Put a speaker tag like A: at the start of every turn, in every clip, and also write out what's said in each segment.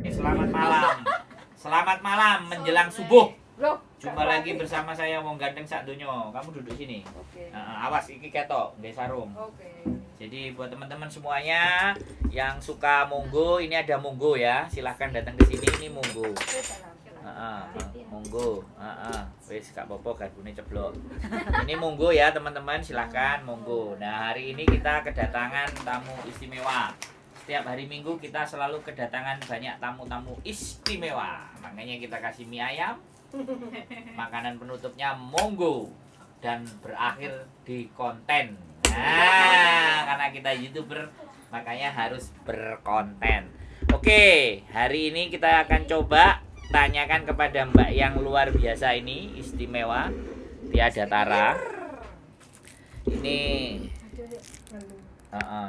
A: Selamat malam. Selamat malam menjelang subuh. Jumpa lagi bersama saya Wong Ganteng sak donyo. Kamu duduk sini.
B: Oke.
A: Awas iki ketok, nggih sarung.
B: Oke.
A: Jadi buat teman-teman semuanya yang suka monggo, ini ada monggo ya. Silahkan datang ke sini, ini monggo. Monggo. Wis gak apa-apa garbune ceblok. Ini monggo ya teman-teman, silahkan monggo. Nah, hari ini kita kedatangan tamu istimewa. Setiap hari Minggu kita selalu kedatangan banyak tamu-tamu istimewa. Makanya kita kasih mie ayam. Makanan penutupnya monggo dan berakhir di konten. Nah, karena kita YouTuber makanya harus berkonten. Oke, hari ini kita akan coba tanyakan kepada Mbak yang luar biasa ini, istimewa, tiada tara. Ini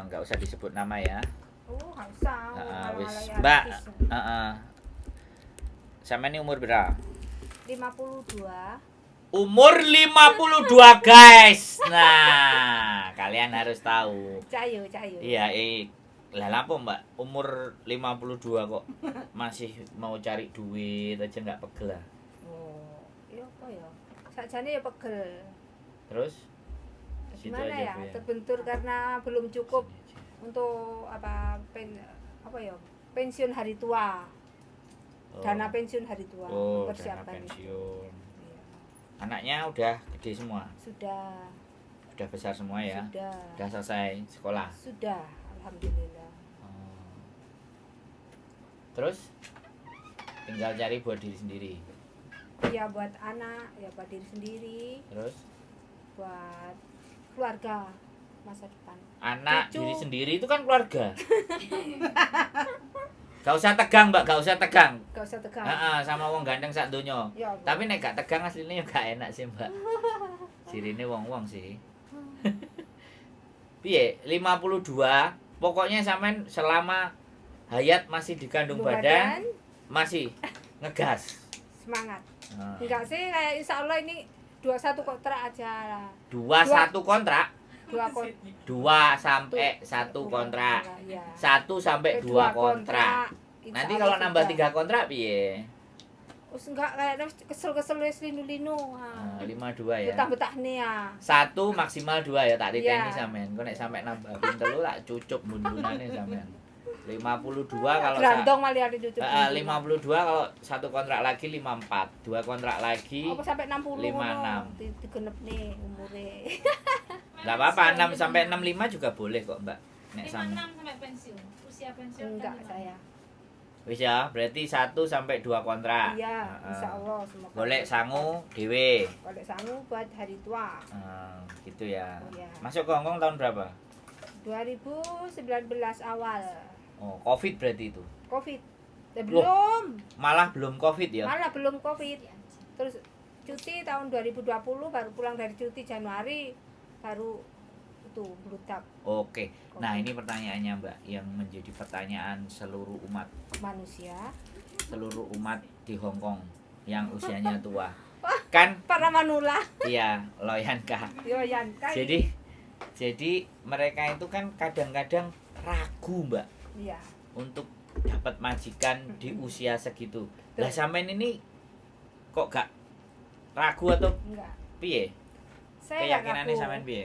A: nggak usah disebut nama ya.
B: Nggak usah.
A: Mbak, sama ini umur berapa?
B: 52.
A: Umur 52 guys. Nah, kalian harus tahu.
B: Cayo.
A: Iya, lah apa Mbak? Umur 52 kok masih mau cari duit aja nggak pegel lah.
B: Oh, iya apa ya? Sakjane ya pegel.
A: Terus? Situ
B: Gimana
A: aja,
B: ya?
A: Bu, ya.
B: Terbentur karena belum cukup untuk pensiun hari tua. Dana pensiun hari tua.
A: Oh, dana
B: Persiapan itu.
A: pensiun.
B: Iya.
A: Anaknya udah gede semua.
B: Sudah
A: Besar semua ya. Udah selesai sekolah.
B: Sudah, alhamdulillah.
A: Terus tinggal cari buat diri sendiri.
B: Ya buat anak, ya buat diri sendiri,
A: Terus
B: buat keluarga masa depan.
A: anak,
B: Cucu.
A: diri sendiri itu kan keluarga. Gak usah tegang Mbak, gak usah tegang.
B: Gak usah tegang.
A: Sama wong ganteng sak donya.
B: Ya, Bu.
A: Tapi nek gak tegang aslinya gak enak sih Mbak. Sirine wong-wong sih. Piye? 52. Pokoknya sampean selama hayat masih dikandung badan masih ngegas.
B: Semangat.
A: Nah.
B: Enggak sih, kayak insya Allah ini 21 kontrak aja lah.
A: 1 kontrak.
B: 2
A: 2 sampai 1 kontrak.
B: Ya.
A: 1 sampai 2 kontrak.
B: Insya
A: Nanti
B: Allah
A: kalau nambah
B: sudah.
A: 3 kontrak piye?
B: Wis enggak kayak kesel-kesel wis linu-linu.
A: 52 ya.
B: Betah-betah nih ya.
A: 1 maksimal 2 ya tak titeni
B: Iya.
A: sampean. Kok nek sampe nambahin 3 tak cucuk bun-bunane sampean. 52 kalau
B: Grandong malah ada cucu.
A: 52 kalau 1 kontrak lagi 54. 2 kontrak lagi
B: Apa sampai 60
A: 56.
B: Digenep nih umure.
A: enggak apa-apa 6 sampai 65 juga boleh kok, Mbak. Nek sampe.
C: 56 sampai pensiun. Usia pensiun
B: Enggak
C: kan
B: saya.
A: Wis ya, berarti 1 sampai 2 kontrak.
B: Iya,
A: Heeh.
B: insyaallah semoga.
A: Golek sangu dhewe.
B: Golek sangu buat hari tua.
A: Gitu ya.
B: Iya.
A: Masuk ke Hongkong tahun berapa?
B: 2019 awal.
A: Oh, Covid berarti itu.
B: Covid.
A: Loh.
B: Belum.
A: Malah belum Covid ya.
B: Malah belum Covid. Terus cuti tahun 2020 baru pulang dari cuti Januari baru itu bludak
A: Oke. Nah, ini pertanyaannya, Mbak, yang menjadi pertanyaan seluruh umat
B: manusia.
A: di Hongkong yang usianya tua. Kan
B: Para manula.
A: iya, Loyanka.
B: Yo yan kan.
A: Jadi mereka itu kan kadang-kadang ragu, Mbak,
B: Iya.
A: untuk dapat majikan di usia segitu. Lah sampean ini kok gak ragu atau
B: Enggak.
A: piye?
B: Saya nggak
A: Keyakinannya
B: ragu.
A: sampean piye?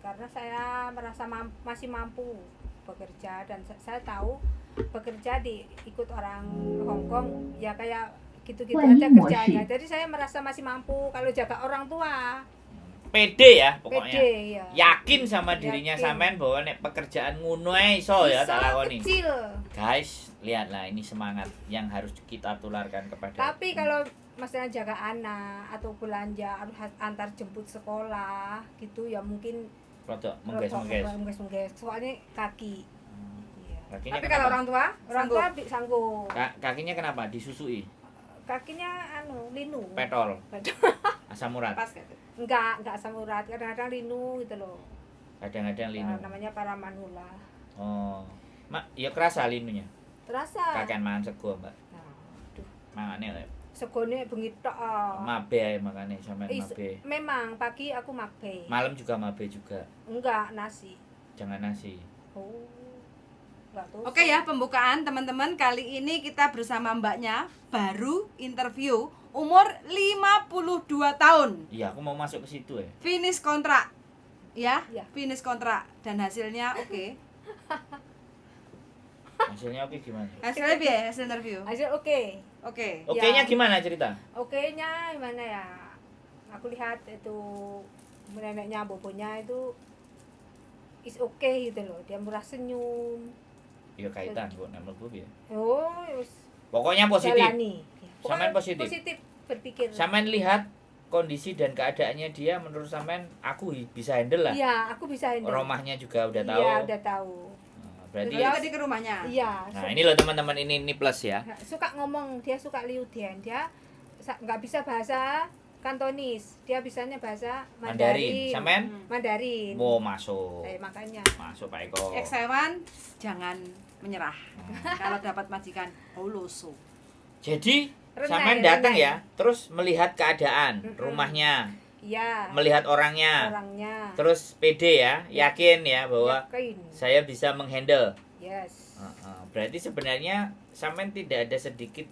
B: Karena saya merasa masih mampu bekerja dan saya tahu bekerja ikut orang Hong Kong ya kayak gitu-gitu aja kerjaannya. Jadi saya merasa masih mampu kalau jaga orang tua.
A: Pede ya pokoknya.
B: Pede ya.
A: Yakin sama dirinya
B: Yakin.
A: sampean bahwa nek pekerjaan ngono ae iso ya tak lakoni.
B: Kecil.
A: Guys, lihatlah ini semangat yang harus kita tularkan kepada.
B: Tapi kalau masalah jaga anak atau belanja harus antar jemput sekolah gitu ya mungkin
A: Rodok mengges-mengges.
B: mengges. Soalnya kaki. Iya.
A: Kakinya
D: Tapi
A: kenapa?
D: kalau orang tua,
B: Orang tua sanggup.
A: Kakinya kenapa? Disusui?
B: Kakinya linu.
A: Petol. Asam urat.
D: pas gitu.
B: Enggak asam urat. Kadang-kadang linu gitu loh.
A: Kadang-kadang linu.
B: Namanya para manula.
A: Oh. Mak, ya kerasa linunya.
B: Terasa.
A: Kakean mangan sego, Mbak.
B: Nah, aduh.
A: Mangane lho.
B: segone bengi tok.
A: Mabe ae makane sampean mabe.
B: Memang pagi aku mabe.
A: Malam juga mabe juga.
B: Enggak, nasi.
A: Jangan nasi.
B: Oh. Enggak tuh.
D: Oke ya, pembukaan teman-teman. Kali ini kita bersama mbaknya, baru interview, umur 52 tahun.
A: Iya, aku mau masuk ke situ ya.
D: Finish kontrak. Ya,
B: Ya.
D: finish kontrak dan hasilnya oke.
A: Hasilnya oke gimana?
D: Hasilnya biar hasil interview.
B: Hasil oke.
D: Oke.
A: Oke-nya
B: Ya.
A: gimana cerita?
B: Oke-nya gimana ya? Aku lihat itu neneknya bobonya itu is oke gitu loh. Dia murah senyum.
A: Ya kaitan kok nek mlebu piye.
B: Oh, wis
A: Pokoknya positif.
B: jalani. Ya,
A: Sampean
B: pokoknya
A: positif?
B: Positif berpikir.
A: Sampean lihat kondisi dan keadaannya dia menurut sampean aku bisa handle lah.
B: Iya, aku bisa handle.
A: Rumahnya juga udah tahu.
B: Iya, udah tahu.
A: Nah, berarti
D: Jadi tadi ke rumahnya.
B: Iya.
A: nah ini loh teman-teman ini plus ya.
B: Suka ngomong, dia suka liudian. Dia nggak bisa bahasa Kantonis. Dia bisanya bahasa
A: Mandarin.
B: Mandarin.
A: Sampean?
B: Mandarin.
A: Mau masuk.
B: Makanya.
A: Masuk Pak Eko.
D: Ex-hewan jangan menyerah. Kalau dapat majikan, oloso.
A: Jadi
B: Renai,
A: sampean datang
B: renai.
A: ya, terus melihat keadaan
B: Mm-mm.
A: rumahnya,
B: Iya.
A: melihat orangnya,
B: Orangnya.
A: terus pede ya, yakin ya bahwa
B: Yakin.
A: saya bisa menghandle.
B: Yes.
A: Berarti sebenarnya sampean tidak ada sedikit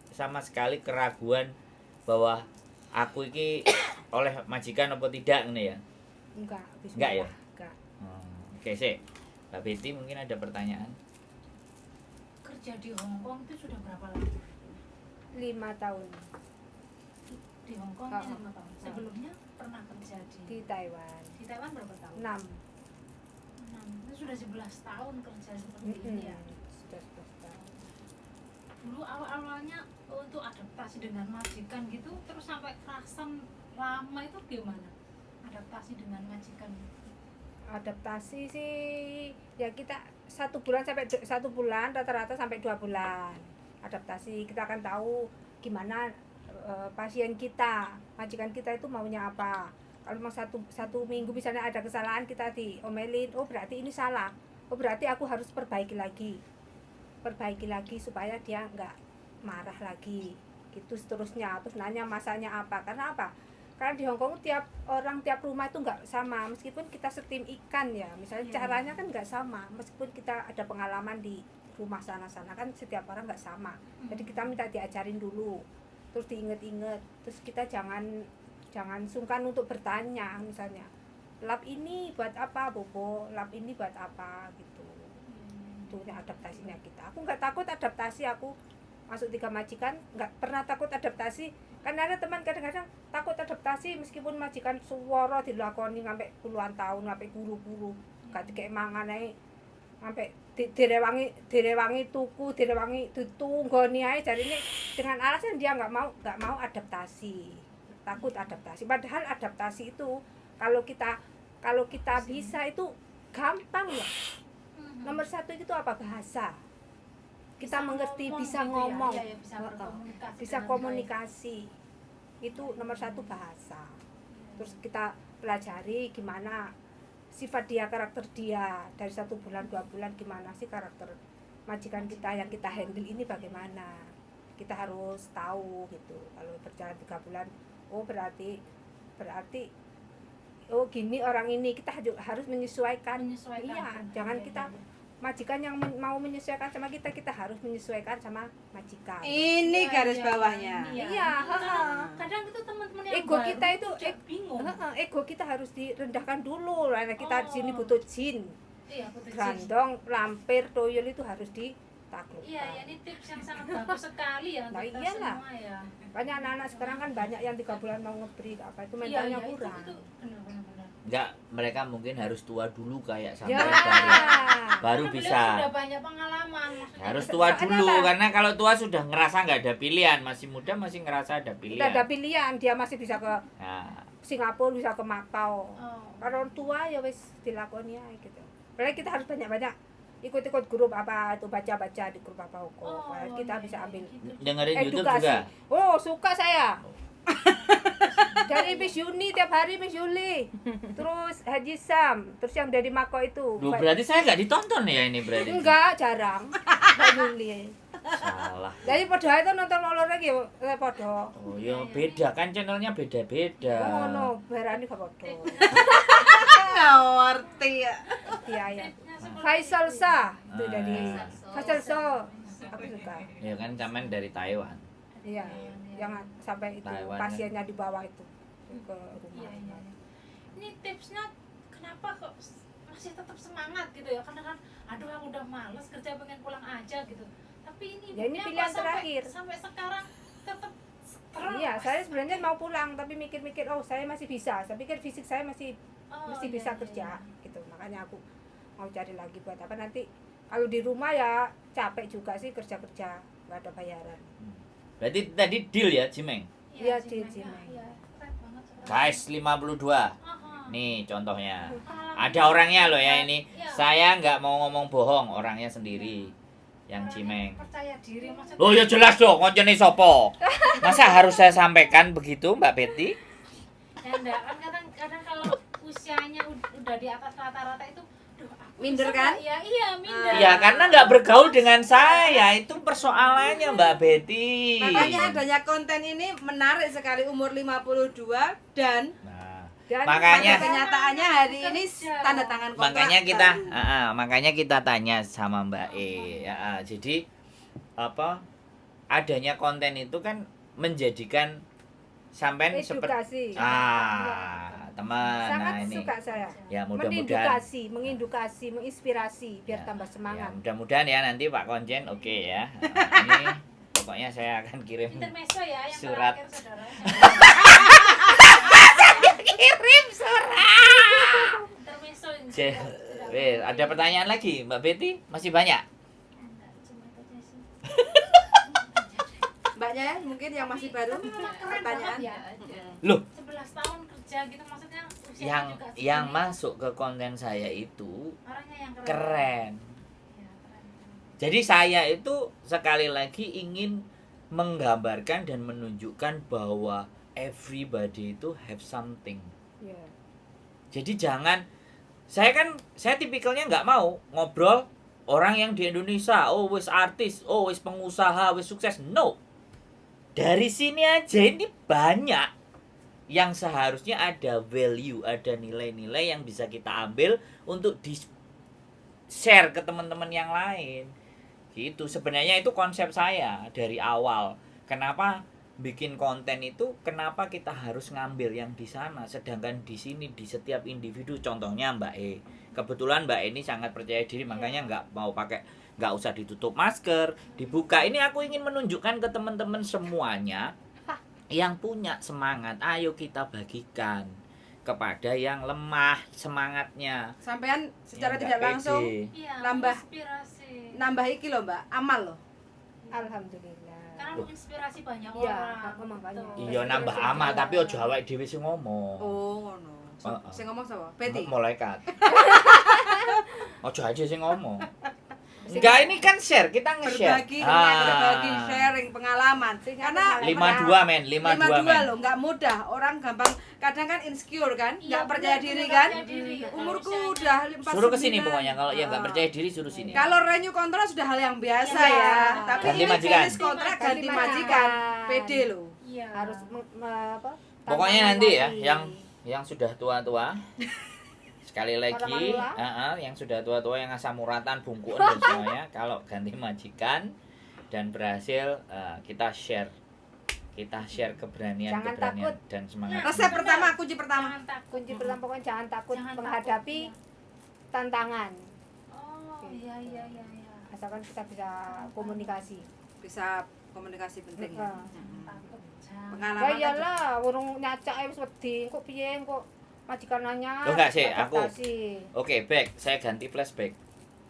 A: sama sekali keraguan bahwa aku ini oleh majikan apa tidak ini ya.
B: Enggak, bismillah.
A: Enggak ya?
B: Enggak.
A: Oke sih, Mbak Betty mungkin ada pertanyaan.
C: Kerja di Hong Kong itu sudah berapa lama?
B: 5 tahun
C: Di Hong Kong
B: Oh.
C: 5 tahun. Sebelumnya pernah kerja
B: di
C: di
B: Taiwan.
C: Berapa tahun?
B: 6.
C: 6. Itu sudah 11 tahun kerja seperti ini ya.
B: Sudah 11 tahun.
C: Dulu awal-awalnya untuk adaptasi dengan majikan gitu, terus sampai kerasan lama itu gimana? Adaptasi dengan majikan.
B: Adaptasi sih ya kita 1 bulan sampai 1 bulan rata-rata sampai 2 bulan. Adaptasi kita akan tahu gimana pasien kita, majikan kita itu maunya apa. Kalau memang satu minggu misalnya ada kesalahan kita diomelin, oh berarti ini salah, oh berarti aku harus perbaiki lagi supaya dia nggak marah lagi gitu seterusnya. Terus nanya masanya apa, karena apa, karena di Hongkong tiap rumah itu nggak sama, meskipun kita setim ikan ya misalnya
C: Iya.
B: caranya kan nggak sama, meskipun kita ada pengalaman di rumah sana kan setiap orang nggak sama. Jadi kita minta diajarin dulu, terus diinget-inget, terus kita jangan sungkan untuk bertanya, misalnya lap ini buat apa Bobo, lap ini buat apa gitu. Itu adaptasinya kita. Aku nggak takut adaptasi, aku masuk 3 majikan nggak pernah takut adaptasi. Karena ada teman kadang-kadang takut adaptasi meskipun majikan suworo dilakoni sampai puluhan tahun, sampai guru-guru gak dikek mangan ae, sampai direwangi tuku, direwangi ditunggoni ae, jarine dengan alasan dia nggak mau adaptasi, takut adaptasi. Padahal adaptasi itu kalau kita bisa itu gampang ya. Nomor 1 itu apa? Bahasa. Kita mengerti, bisa
C: gitu ya?
B: ngomong,
C: Iya, bisa berkomunikasi.
B: bisa
C: dengan
B: komunikasi. Itu nomor 1 bahasa. Terus kita pelajari gimana sifat dia, karakter dia dari 1 bulan 2 bulan, gimana sih karakter majikan kita yang kita handle ini bagaimana. Kita harus tahu gitu. Kalau berjalan 3 bulan, oh berarti oh gini orang ini, kita harus menyesuaikan.
C: Menyesuaikan.
B: Iya, jangan
C: Iya,
B: kita
C: iya, iya.
B: majikan yang mau menyesuaikan sama kita harus menyesuaikan sama majikan.
D: Ini
C: Iya,
D: garis
C: iya,
D: bawahnya.
B: Iya,
C: Kadang itu teman-teman yang
B: Ego
C: baru
B: kita itu
C: juga bingung.
B: Ego kita harus direndahkan dulu. Karena kita di sini
C: Oh.
B: butuh jin,
C: Iya, betul.
B: grandong, lampir, toyol itu harus ditaklukkan.
C: Iya, ya ini tips yang sangat bagus sekali ya
B: Nah,
C: untuk kita
B: iyalah.
C: semua ya.
B: Banyak anak-anak sekarang kan banyak yang 3 bulan mau ngebreed apa itu
C: Iya,
B: mentalnya
C: iya,
B: kurang.
C: itu benar-benar.
A: Enggak, mereka mungkin harus tua dulu kayak
B: Ya.
A: sampai baru
C: Karena beliau
A: bisa.
C: sudah banyak pengalaman. maksudnya.
A: Harus tua
B: Karena
A: dulu
B: apa?
A: karena kalau tua sudah ngerasa nggak ada pilihan, masih muda masih ngerasa ada
B: Udah
A: pilihan.
B: ada pilihan, dia masih bisa ke
A: Nah,
B: Singapura, bisa ke Macau.
C: Oh.
B: Kalau tua ya wis dilakoni aja gitu. Apalagi kita harus banyak-banyak ikut-ikut grup apa itu, baca-baca di grup apa hukum.
C: Oh,
B: Kita
C: iya,
B: bisa
C: iya,
B: ambil
C: gitu.
A: dengerin YouTube
B: edukasi.
A: juga.
B: Oh, suka saya. Dari Miss Yuni tiap hari Miss Yuli. Terus Haji Sam, terus yang dari Mako itu.
A: Loh, berarti saya nggak ditonton ya ini berarti.
B: Enggak, jarang. Mbak Yuli.
A: Salah.
B: Jadi padha ae to nonton loro iki padha.
A: Oh ya beda kan channelnya beda-beda.
B: Oh ngono, berani gak padha.
D: Ngerti ya.
B: Iya ya. Faisal Shah itu
A: Ah.
B: dari Faisal Shah. Aku suka.
A: Ya kan camen dari Taiwan.
B: Iya, yang sampai itu
A: Taiwan,
B: pasiennya di bawah itu ke
C: Iya,
B: rumah.
C: iya. Ini tipsnya kenapa kok masih tetap semangat gitu ya? Karena kan aduh aku udah males kerja pengen pulang aja gitu. Tapi ini
B: Ya, ini
C: ibunya
B: pilihan
C: kok sampai-
B: terakhir.
C: Sampai sekarang tetap terus.
B: Iya, saya sebenarnya mau pulang tapi mikir-mikir oh saya masih bisa. Saya pikir fisik saya masih
C: Oh,
B: mesti
C: iya,
B: bisa
C: iya,
B: kerja
C: iya.
B: gitu. Makanya aku mau cari lagi buat apa nanti kalau di rumah ya capek juga sih kerja-kerja nggak ada bayaran.
A: Berarti tadi deal ya, Cimeng?
B: Iya,
C: Cimeng,
B: Cimeng.
C: iya. Keren banget.
A: Guys, 52.
C: Aha.
A: Nih contohnya.
C: Pengalaman
A: Ada orangnya loh ya ini.
C: Iya.
A: Saya nggak mau ngomong bohong, orangnya sendiri. Yang
C: Orangnya
A: Cimeng.
C: percaya diri maksudnya.
A: Oh ya jelas dong, koncene sopo. Masa harus saya sampaikan begitu, Mbak Betty?
C: Ya enggak, kan kadang kalau usianya udah di atas rata-rata itu duh, aku
D: Minder
C: bisa
D: kan?
C: nggak ya? Iya, minder.
A: Ya karena nggak bergaul dengan saya, itu persoalannya Mbak Betty.
D: Makanya adanya konten ini menarik sekali umur 52 dan
A: Nah,
B: Dan
A: Makanya-
D: pada kenyataannya hari ini tanda tangan kontrak.
A: makanya kita tanya sama Mbak E. Jadi apa adanya konten itu kan menjadikan sampean seperti
B: edukasi.
A: teman.
B: Sangat
A: Nah ini
B: suka saya.
A: ya mudah-mudahan
B: Mengedukasi, menginspirasi biar
A: Ya,
B: tambah
A: ya,
B: semangat.
A: mudah-mudahan ya nanti Pak Konjen oke ya. Ini pokoknya saya akan kirim
C: Intermezzo ya yang
A: Surat.
C: terakhir saudara.
A: kirim surat.
C: Intermezzo yang
A: Je-
C: sudah-
A: Weh, ada pertanyaan lagi Mbak Betty? Masih banyak?
C: Enggak, cuma itu aja sih.
D: Mbaknya ya, mungkin yang masih baru
C: Tapi memang keren
D: pertanyaan.
C: banget ya.
A: Loh,
C: 11 tahun kerja gitu maksudnya usianya
A: yang
C: juga segini.
A: yang masuk ke konten saya itu
C: Orangnya yang keren.
A: keren.
C: Ya, keren.
A: Jadi saya itu sekali lagi ingin menggambarkan dan menunjukkan bahwa everybody itu have something.
B: Iya.
A: Jadi jangan saya tipikalnya nggak mau ngobrol orang yang di Indonesia, oh wis artis, oh wis pengusaha, wis sukses. No. Dari sini aja ini banyak yang seharusnya ada value, ada nilai-nilai yang bisa kita ambil untuk di share ke teman-teman yang lain. Gitu. Sebenarnya itu konsep saya dari awal. Kenapa bikin konten itu, kenapa kita harus ngambil yang di sana, sedangkan di sini di setiap individu, contohnya Mbak E. Kebetulan Mbak E ini sangat percaya diri, makanya nggak usah ditutup masker, dibuka. Ini aku ingin menunjukkan ke teman-teman semuanya yang punya semangat, ayo kita bagikan kepada yang lemah semangatnya.
D: Sampean secara
A: Yang
D: tidak
A: nggak
D: langsung
A: pede.
C: Iya,
D: Nambah.
C: inspirasi.
D: nambah iki loh Mbak, amal loh.
B: Alhamdulillah.
C: Karena menginspirasi banyak
B: Iya,
C: orang.
B: aku makanya.
C: Betul.
A: Iya nambah amal, tapi ojo awake dhewe sing ngomong.
D: Oh ngono.
A: Heeh.
D: Sing ngomong sapa? Betty.
A: Malaikat. Ojo aja sing ngomong. Enggak, ini kan share, kita nge-share.
D: berbagi sharing pengalaman. Karena
A: 52 men, 52 men.
D: loh, nggak mudah. Orang gampang kadang kan insecure kan,
C: Iya,
D: nggak percaya
C: benar,
D: diri
C: nggak
D: kan.
C: percaya diri.
D: Umurku
C: Usianya.
D: udah 49.
A: Suruh ke sini pokoknya, kalau yang nggak
D: Ah.
A: percaya diri suruh sini.
D: Kalau renew kontrak sudah hal yang biasa
B: Iya.
D: ya. Tapi
A: Ganti
D: ini
A: majikan.
D: finish kontrak ganti
B: Ganti
D: majikan.
B: majikan.
D: Pede loh.
C: Iya.
B: Harus apa?
A: Pokoknya
B: tantangan
A: nanti ya,
B: lagi.
A: yang sudah tua-tua. Sekali lagi,
B: Orang
A: yang sudah tua-tua yang asam uratan, bungkuan dan semuanya, kalau ganti majikan dan berhasil, kita share keberanian
B: Jangan takut.
A: dan semangat.
D: Resep
C: Benar.
D: pertama, kunci pertama.
C: Jangan takut.
B: Kunci pertama pokoknya jangan takut
C: Jangan
B: menghadapi
C: takut,
B: tantangan.
C: Oh, iya iya iya iya.
B: Asalkan kita bisa komunikasi.
D: Bisa komunikasi penting.
B: Heeh.
C: Takut. Jangan.
D: Pengalaman
B: Ya
D: kan
B: iyalah, urung nyacak wis wedi, kok piye kok majikan nanya.
A: Loh, enggak sih, aku-
B: adaptasi.
A: Oke, back. Saya ganti flashback.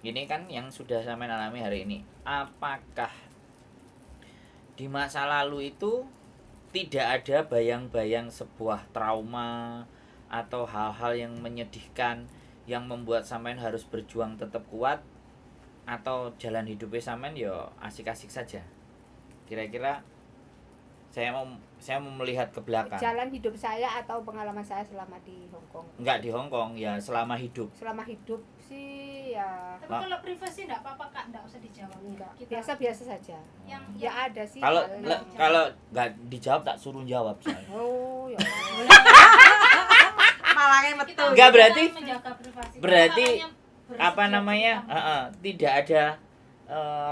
A: Ini kan yang sudah sampai alami hari ini. Apakah di masa lalu itu tidak ada bayang-bayang sebuah trauma atau hal-hal yang menyedihkan yang membuat sampean harus berjuang tetap kuat, atau jalan hidupnya sampean ya asik-asik saja? Kira-kira saya mau melihat ke belakang.
B: Jalan hidup saya atau pengalaman saya selama di Hong Kong.
A: Enggak di Hong Kong ya, selama hidup.
B: Selama hidup sih ya
C: Tapi kalau privasi enggak apa-apa Kak, enggak usah dijawab.
B: enggak,
C: Kita
B: biasa-biasa saja.
C: yang
B: Ya ada sih.
A: Kalau
B: hal
A: le-
B: yang-
A: kalau nggak dijawab tak suruh jawab saya.
B: Oh, ya.
D: Malangnya metu.
C: kita
A: Enggak,
C: bisa
A: berarti-
C: menjaga privasi.
A: berarti
C: Kalau yang berisiko
A: Apa namanya?
C: tentang-
A: Tidak ada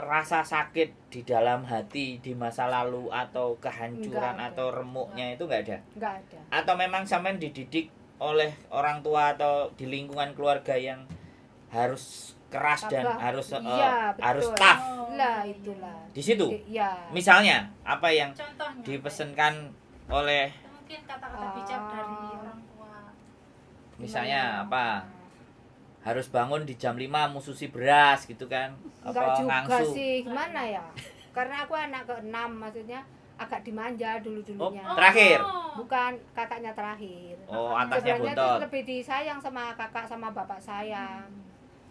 A: rasa sakit di dalam hati di masa lalu atau kehancuran
B: Enggak ada.
A: atau remuknya itu enggak ada.
B: Enggak ada.
A: Atau memang sampean dididik oleh orang tua atau di lingkungan keluarga yang harus keras dan
B: Tabah.
A: harus
B: Iya, betul.
A: harus tough.
C: Oh,
B: Lah
C: iya.
B: itulah.
A: Di situ.
B: Ya.
A: Misalnya apa yang
C: Contohnya
A: dipesankan oleh
C: mungkin kata-kata bijak dari orang tua.
A: misalnya apa? Harus bangun di jam 5 mususi beras gitu kan.
B: Enggak
A: Apa
B: juga
A: ngangsu.
B: sih, gimana ya? Karena aku anak ke-6, maksudnya agak dimanja dulu-dulunya.
A: Oh, Terakhir?
B: Bukan kakaknya terakhir.
A: Oh, atasnya
B: Sebenarnya
A: bontot.
B: tuh lebih disayang sama kakak sama bapak saya.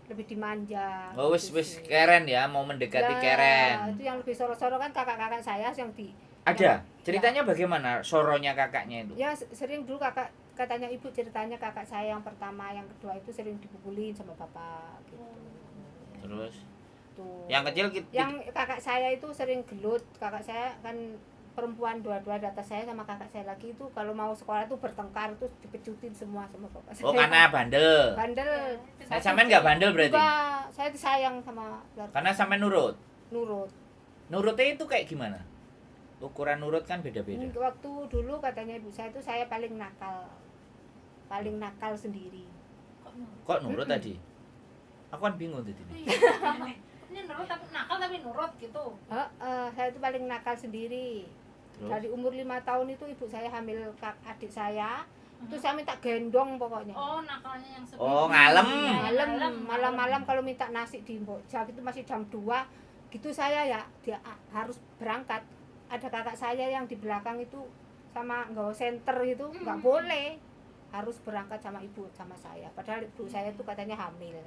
B: Lebih dimanja.
A: Oh, wis
B: gitu
A: wis
B: sih.
A: keren ya, mau mendekati
B: Ya,
A: keren.
B: itu yang lebih soro-soro kan kakak-kakak saya yang di
A: Ada. Ceritanya bagaimana soronya kakaknya itu?
B: ya sering dulu katanya ibu ceritanya kakak saya yang pertama yang kedua itu sering dipukulin sama bapak gitu.
A: Terus
B: Tuh.
A: yang kecil
B: Yang kakak saya itu sering gelut. Kakak saya kan perempuan dua-dua di atas saya sama kakak saya lagi itu kalau mau sekolah tuh bertengkar tuh dipecutin semua sama bapak saya.
A: oh karena bandel.
B: bandel.
A: Nah, sampean nggak bandel berarti?
B: Enggak, saya disayang sama keluarga.
A: Karena sampean nurut.
B: Nurut.
A: Nurutnya itu kayak gimana? Ukuran nurut kan beda-beda.
B: Waktu dulu katanya ibu saya itu saya paling nakal. Paling nakal sendiri.
C: Kok nurut?
A: Kok nurut tadi? Aku kan bingung tadi.
C: Iya. Ini nurut tapi nakal tapi nurut gitu.
B: Saya itu paling nakal sendiri.
A: Terus
B: Dari umur 5 tahun itu ibu saya hamil adik saya. Terus saya minta gendong pokoknya.
C: Oh, nakalnya yang sebelum.
A: Oh, ngalem.
B: Malam-malam kalau minta nasi di Mbokja itu masih jam 2 gitu saya ya dia harus berangkat. Ada kakak saya yang di belakang itu sama nggawa senter itu nggak boleh, harus berangkat sama ibu sama saya, padahal ibu saya itu katanya hamil.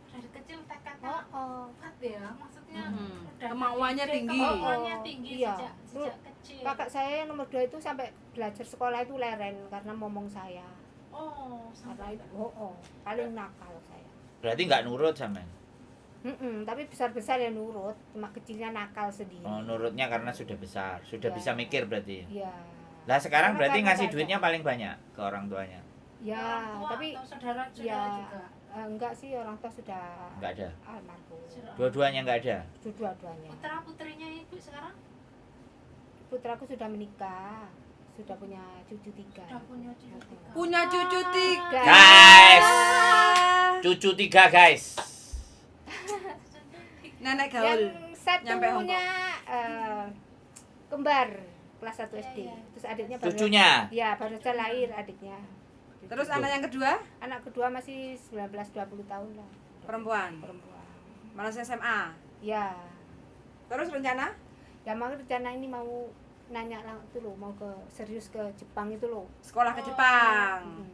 C: Dari kecil tekadnya
B: Oh,
C: kuat ya, maksudnya udah
D: Kemauannya
C: dari
D: tinggi.
C: kemauannya tinggi
B: Iya.
C: sejak kecil.
B: kakak saya yang nomor 2 itu sampai belajar sekolah itu leren karena momong saya.
C: Oh,
B: Karena
C: sampai
B: itu paling nakal saya.
A: berarti nggak nurut sampean.
B: Tapi besar-besar ya nurut, cuma kecilnya nakal sendiri.
A: Oh, nurutnya karena sudah besar, sudah
B: Ya.
A: bisa mikir berarti.
B: Iya.
A: Lah sekarang
B: Karena
A: berarti
B: kakak
A: ngasih
B: saya-
A: duitnya paling banyak ke orang tuanya.
B: Ya,
C: orang tua
B: tapi
C: atau saudara
B: ya
C: juga.
B: enggak sih, orang tua sudah
A: Nggak ada.
B: almarhum.
A: Dua-duanya nggak ada.
B: Dua-duanya.
C: Putra putrinya ibu sekarang
B: Putraku sudah menikah, sudah punya cucu 3.
C: udah punya cucu tiga.
D: Punya cucu 3.
A: Guys, cucu 3 guys.
D: Nenek
B: Yang
D: gaul. Nyampe Hong
B: satunya kembar kelas 1 SD.
C: Iya.
B: Terus adiknya baru
A: Cucunya.
B: Ya, baru saja lahir adiknya.
D: Terus anak yang kedua
B: Anak kedua masih 19-20 tahun lah,
D: perempuan.
B: perempuan.
D: Masih SMA.
B: Ya,
D: Terus rencana?
B: ya mau rencana ini mau nanya itu loh, mau ke serius ke Jepang itu loh.
D: Sekolah ke Jepang.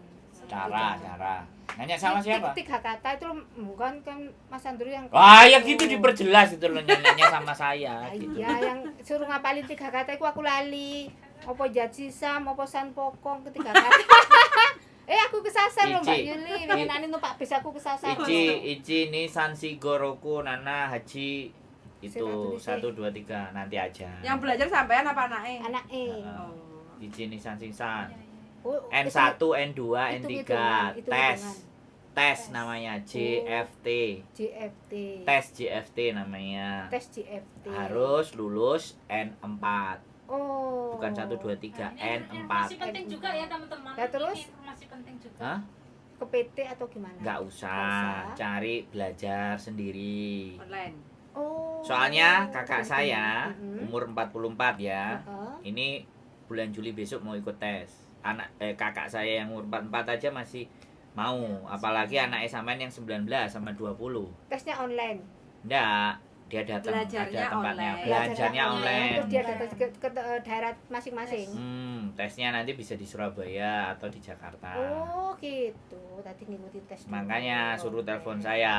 A: Cara. Nanya sama siapa?
B: Tiga kata itu loh, bukan kan Mas Andrew yang
A: Wah, ya gitu diperjelas itu loh nanya sama saya gitu.
B: Iya, yang suruh ngapalin 3 kata itu aku lali. Opo jajisam, opo san pokong ketiga kata. Aku kesasar loh Mbak
A: Ichi.
B: Yuli, winginane numpak bis aku kesasar.
A: Ichi ni Sansi Goroku Nana Haji itu
B: Sing
A: 1 2 3 nanti aja.
D: Yang belajar sampean apa anaknya?
B: Anak
A: Heeh. Ichi ni Sansi San.
B: Oh,
A: N1, N2, N3,
B: hitung-hitungan,
A: tes.
B: hitungan.
A: Tes namanya JFT.
B: JFT.
A: Tes JFT namanya.
B: Tes JFT.
A: Harus lulus N4.
B: Oh.
A: Bukan 1 2 3
C: Nah, ini
A: N4.
C: informasi penting juga ya teman-teman.
B: Nah, terus?
C: Ini informasi penting juga.
A: Hah?
B: Ke PT atau gimana?
A: Nggak usah, cari belajar sendiri.
D: Online.
B: Oh.
A: Soalnya kakak saya
B: Mhm.
A: umur 44 ya.
B: Heeh.
A: Ini bulan Juli besok mau ikut tes. Kakak saya yang umur 44 aja masih mau, apalagi anaknya sampean yang 19 sama 20.
B: Tesnya online.
A: Nggak, dia datang,
D: Belajarnya
A: ada tempatnya,
D: online.
A: belajarnya online.
B: Terus dia datang ke daerah masing-masing.
A: Tesnya nanti bisa di Surabaya atau di Jakarta.
B: Oh gitu, tadi ngikuti tes dulu.
A: Makanya suruh
B: Oke.
A: telepon saya.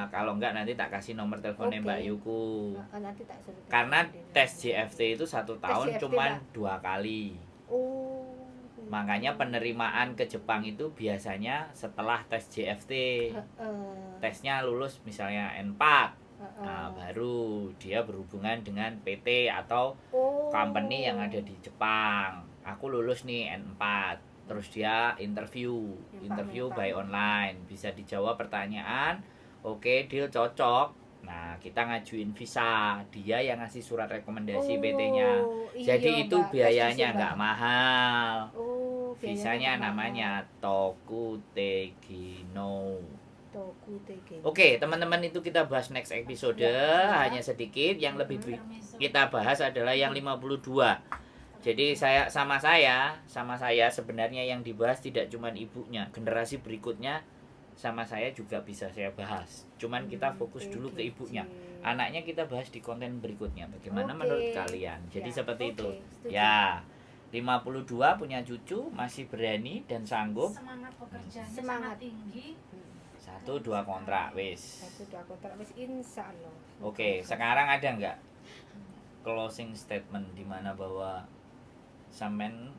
A: Kalau enggak nanti tak kasih nomor teleponnya
B: Oke.
A: Mbak Yuku.
B: Nanti tak suruh.
A: Karena
B: telepon.
A: tes JFT itu 1 tahun
B: JFT,
A: cuman
B: Mbak.
A: 2 kali.
B: Oh.
A: Makanya penerimaan ke Jepang itu biasanya setelah tes JFT. Tesnya lulus misalnya N4. Nah, baru dia berhubungan dengan PT atau
B: Oh.
A: company yang ada di Jepang. Aku lulus nih N4. Terus dia interview by online. Bisa dijawab pertanyaan. Oke, deal cocok. Nah, kita ngajuin visa. Dia yang ngasih surat rekomendasi PT-nya.
B: Iya,
A: Jadi itu
B: Mbak.
A: biayanya
B: Pasti,
A: nggak
B: Mbak.
A: mahal.
B: Oh,
A: Visanya
B: biayanya
A: namanya Tokutegino.
B: Tokutege.
A: Oke, teman-teman, itu kita bahas next episode.
B: Ya.
A: Hanya sedikit. Yang lebih
C: Intermezzo.
A: kita bahas adalah yang 52. Jadi sama saya sebenarnya yang dibahas tidak cuma ibunya, generasi berikutnya sama saya juga bisa saya bahas. Cuman kita fokus dulu ke ibunya. Anaknya kita bahas di konten berikutnya. Bagaimana
B: Oke.
A: menurut kalian? Jadi
B: Ya,
A: seperti
B: oke,
A: itu.
B: setuju.
A: Ya. 52 punya cucu, masih berani dan sanggup.
C: Semangat pekerjaannya
B: Semangat.
C: sangat tinggi.
A: 1-2 kontrak wis.
B: 1-2 kontrak wis insyaallah.
A: Oke, sekarang ada nggak closing statement di mana bahwa sampean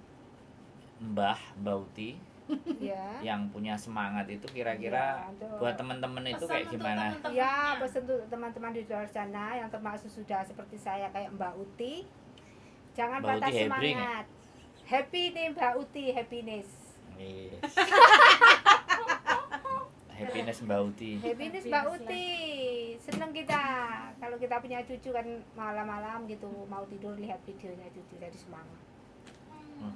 A: Mbah Uti
B: Ya.
A: yang punya semangat itu kira-kira
B: Ya, aduh.
A: buat teman-teman itu
C: Pesan
A: kayak
C: untuk
A: gimana?
C: teman-temannya.
B: Ya, pesan untuk teman-teman di luar sana yang termasuk sudah seperti saya kayak Mbak Uti. Jangan
A: Mbak
B: patah
A: Uti hebring,
B: semangat. Happy nih Mbak Uti, happiness.
A: Yes. Happiness Mbak Uti.
B: Happiness Mbak Uti. Seneng kita kalau kita punya cucu kan malam-malam gitu mau tidur lihat videonya cucu jadi semangat.
C: Ya,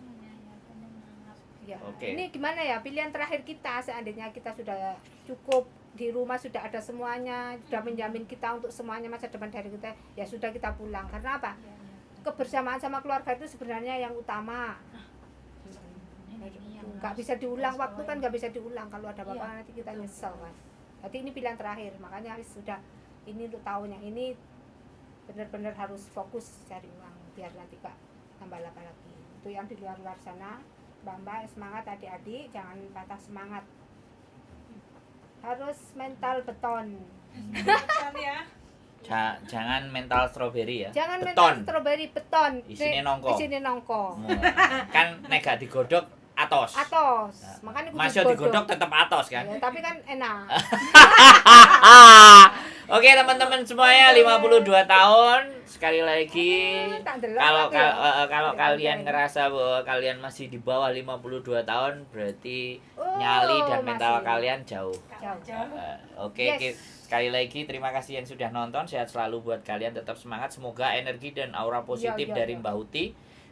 C: penyemangat.
B: Ya.
A: Oke.
B: Ini gimana ya pilihan terakhir kita seandainya kita sudah cukup di rumah sudah ada semuanya, sudah menjamin kita untuk semuanya masa depan dari kita, ya sudah kita pulang. Karena apa?
C: Ya, ya.
B: Kebersamaan sama keluarga itu sebenarnya yang utama.
C: Ini yang
B: Nggak
C: harus
B: bisa diulang,
C: kita
B: waktu kan nggak bisa diulang. Kalau ada apa-apa
C: Iya,
B: nanti kita
C: betul,
B: nyesel
C: betul.
B: kan. Berarti ini pilihan terakhir, makanya harus sudah ini untuk tahun yang ini benar-benar harus fokus cari uang biar nanti gak tambah lagi. Untuk yang di luar-luar sana, Mbak semangat adik-adik, jangan patah semangat. Harus mental beton.
C: Betul ya.
A: Jangan mental strawberry ya.
B: Jangan
A: Beton.
B: mental stroberi beton.
A: Isine nongko.
B: Isine nongko.
A: Kan nek gak digodok atos.
B: Atos. Makanya kudu
A: Masih digodok tetap atos kan.
B: Ya, tapi kan enak.
A: Oke teman-teman semuanya 52 tahun sekali lagi
B: Tak delok
A: kalau
B: tapi ya.
A: kalau
B: Ya,
A: kalian
B: ya.
A: ngerasa bahwa kalian masih di bawah 52 tahun berarti
B: Oh,
A: nyali dan mental
B: masih.
A: kalian jauh.
B: Jauh.
A: Oke,
B: Yes.
A: sekali lagi terima kasih yang sudah nonton. Sehat selalu buat kalian, tetap semangat. Semoga energi dan aura positif
B: Iya,
A: dari
B: iya.
A: Mbak Uti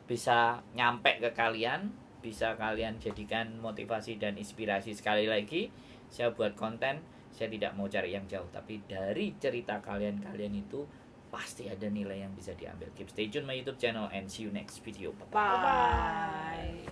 A: bisa nyampe ke kalian, bisa kalian jadikan motivasi dan inspirasi. Sekali lagi, saya buat konten, saya tidak mau cari yang jauh, tapi dari cerita kalian itu pasti ada nilai yang bisa diambil. Keep stay tune my YouTube channel and see you next video. Bye.
D: Bye.